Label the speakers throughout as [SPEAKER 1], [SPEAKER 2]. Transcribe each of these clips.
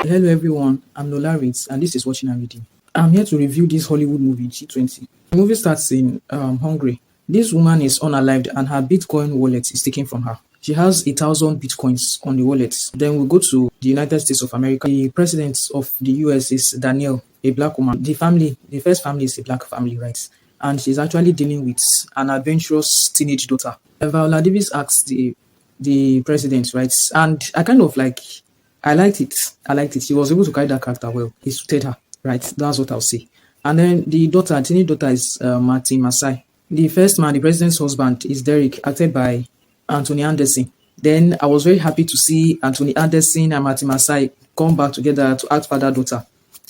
[SPEAKER 1] Hello everyone, I'm Lola Ritz and this is Watching and Reading. I'm here to review this Hollywood movie G20. The movie starts in Hungary. This woman is unalived and her Bitcoin wallet is taken from her. She has 1,000 Bitcoins on the wallet. Then we go to the United States of America. The president of the US is Danielle, a black woman. The first family is a black family, right? And she's actually dealing with an adventurous teenage daughter. Viola Davis asks the president, right? And I liked it. She was able to carry that character well. He suited her, right? That's what I'll say. And then the teenage daughter is Martin Masai. The first man, the president's husband, is Derek, acted by Anthony Anderson. Then I was very happy to see Anthony Anderson and Martin Masai come back together to act father-daughter,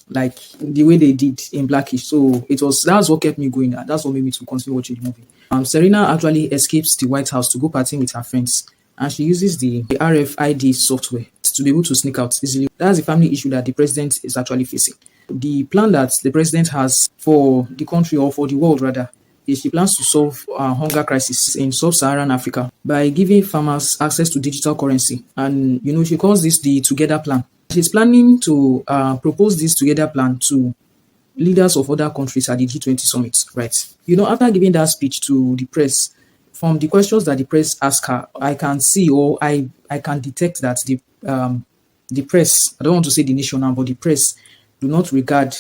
[SPEAKER 1] like the way they did in Blackish. So that's what kept me going. That's what made me to continue watching the movie. Serena actually escapes the White House to go partying with her friends, and she uses the RFID software to be able to sneak out easily. That's the family issue that the president is actually facing. The plan that the president has for the country, or for the world rather, is she plans to solve hunger crisis in sub-Saharan Africa by giving farmers access to digital currency. And, she calls this the Together Plan. She's planning to propose this Together Plan to leaders of other countries at the G20 summit, right? After giving that speech to the press, from the questions that the press ask her, I can see, or I can detect that the press, I don't want to say the nation now, but the press do not regard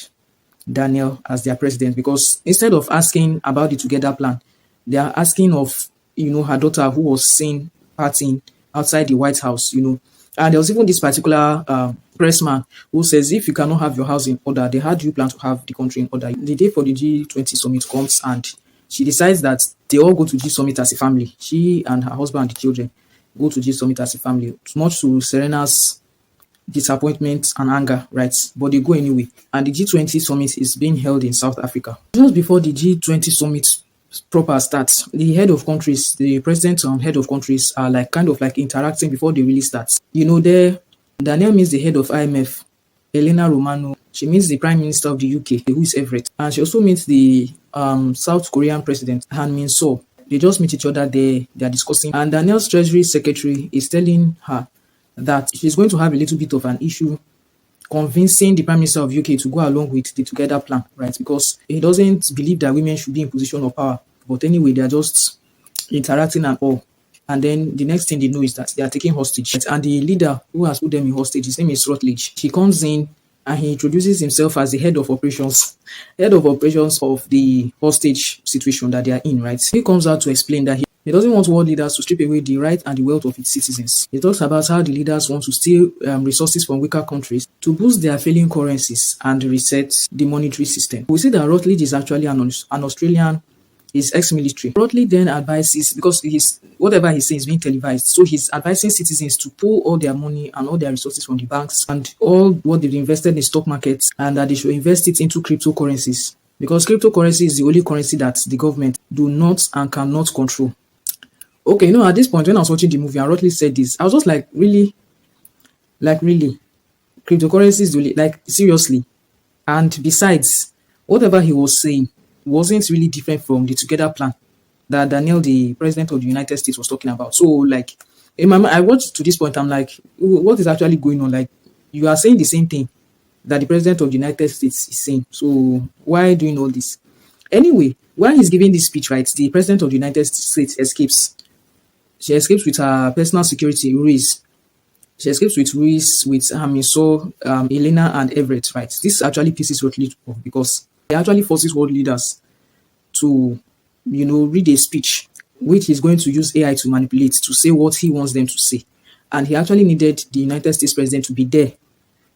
[SPEAKER 1] Daniel as their president, because instead of asking about the Together Plan, they are asking of, her daughter who was seen partying outside the White House, And there was even this particular pressman who says, if you cannot have your house in order, then how do you plan to have the country in order? The day for the G20 summit comes and she decides that they all go to G Summit as a family. She and her husband and the children go to G Summit as a family, much to Serena's disappointment and anger, right? But they go anyway. And the G20 Summit is being held in South Africa. Just before the G20 Summit proper starts, the head of countries, the president and head of countries are interacting before they really start. There, Danielle meets the head of IMF, Elena Romano. She meets the Prime Minister of the UK, who is Everett. And she also meets the South Korean President, Han Min-seo. They just meet each other there. They are discussing. And Danielle's Treasury Secretary is telling her that she's going to have a little bit of an issue convincing the Prime Minister of UK to go along with the Together Plan, right? Because he doesn't believe that women should be in position of power. But anyway, they are just interacting and all. And then the next thing they know is that they are taking hostage. And the leader who has put them in hostage, his name is Rutledge. He comes in and he introduces himself as the head of operations of the hostage situation that they are in, right? He comes out to explain that he doesn't want world leaders to strip away the right and the wealth of its citizens. He talks about how the leaders want to steal resources from weaker countries to boost their failing currencies and reset the monetary system. We see that Rutledge is actually an Australian. He's ex-military. Rutledge then advises, because whatever he says is being televised, so he's advising citizens to pull all their money and all their resources from the banks and all what they've invested in stock markets, and that they should invest it into cryptocurrencies, because cryptocurrency is the only currency that the government do not and cannot control. Okay, at this point when I was watching the movie and Rutledge said this, I was just like, really? Cryptocurrency is the only, seriously? And besides, whatever he was saying wasn't really different from the Together Plan that Daniel, the president of the United States, was talking about. So, in my mind, I watched to this point, I'm like, what is actually going on? You are saying the same thing that the president of the United States is saying. So, why doing all this? Anyway, while he's giving this speech, right, the president of the United States escapes. She escapes with her personal security, Ruiz. She escapes with Ruiz, with Elena and Everett, right? This actually pisses Rutledge off because it actually forces world leaders to, read a speech which he's going to use AI to manipulate to say what he wants them to say. And he actually needed the United States president to be there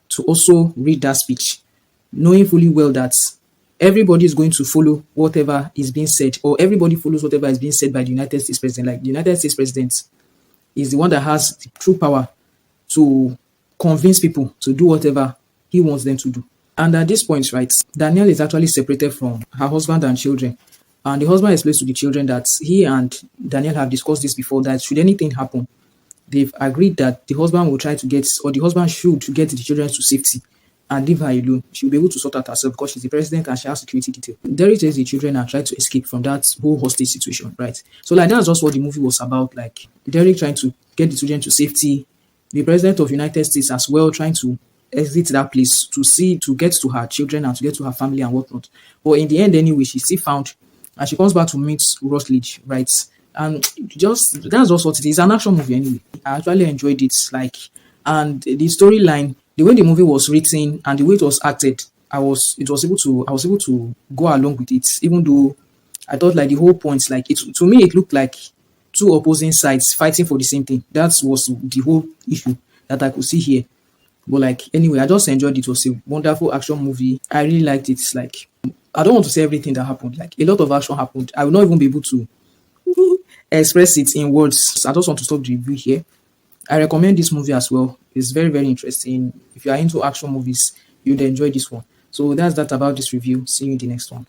[SPEAKER 1] to also read that speech, knowing fully well that everybody is going to follow whatever is being said, or everybody follows whatever is being said by the United States president. Like, the United States president is the one that has the true power to convince people to do whatever he wants them to do. And at this point, right, Danielle is actually separated from her husband and children. And the husband explains to the children that he and Danielle have discussed this before, that should anything happen, they've agreed that the husband will try to get, or the husband should get the children to safety and leave her alone. She'll be able to sort out herself because she's the president and she has security detail. Derek tells the children and try to escape from that whole hostage situation, right? So that's just what the movie was about. Derek trying to get the children to safety, the president of the United States as well trying to exit that place to get to her children and to get to her family and whatnot. But in the end, anyway, she still found, and she comes back to meet Rutledge, right? And just that's just what it is. An action movie anyway. I actually enjoyed it, like, and the storyline, the way the movie was written and the way it was acted, I was able to go along with it, even though I thought like the whole point, like it to me, it looked like two opposing sides fighting for the same thing. That was the whole issue that I could see here. But like anyway, I just enjoyed it. It was a wonderful action movie. I really liked it. Like I don't want to say everything that happened. Like a lot of action happened. I will not even be able to express it in words. I just want to stop the review here. I recommend this movie as well. It's very, very interesting. If you are into action movies, you'd enjoy this one. So that's that about this review. See you in the next one.